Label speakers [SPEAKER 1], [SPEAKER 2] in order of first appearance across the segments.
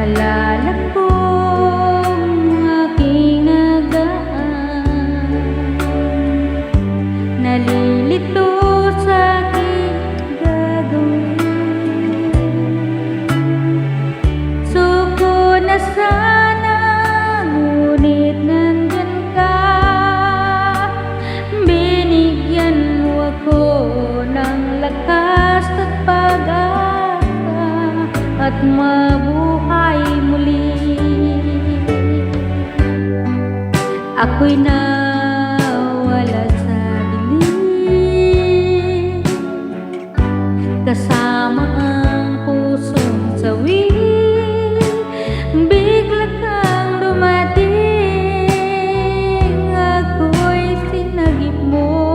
[SPEAKER 1] Alala kong aking nagaan, nalilito sa aking gagawin. Suko na sana, ngunit nandyan ka. Binigyan mo ako ng lakas at pag-asa at mabuhay muli. Ako'y nawala sa dilim, kasama ang pusong sawi. Bigla kang dumating, ako'y sinagip mo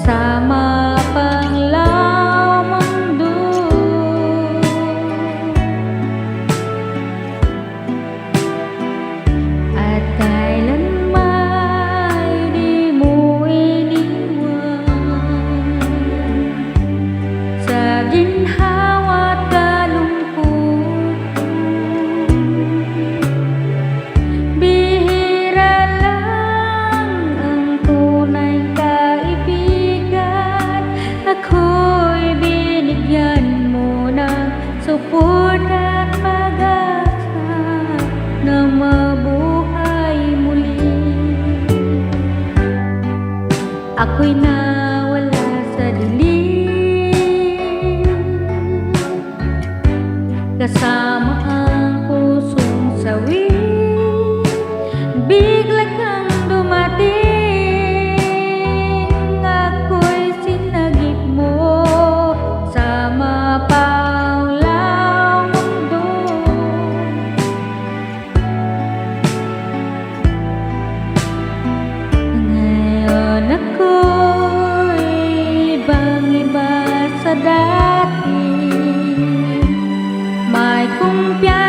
[SPEAKER 1] sa mapanglaw mundo. At kailanman di mo iniwan sa ginhawa at kalungkot. Bihira lang ang tunay kaibigan. Ako'y binigyan mo ng suporta at pag-asa na mabuhay muli. Ako'y nawala sa dilim, kasama ang pusong sawi. Bigla kang dumating, ako'y sinagip mo sa mapanglaw mundo. Ngayon ako'y ibang-iba sa dati, may kumpiyansa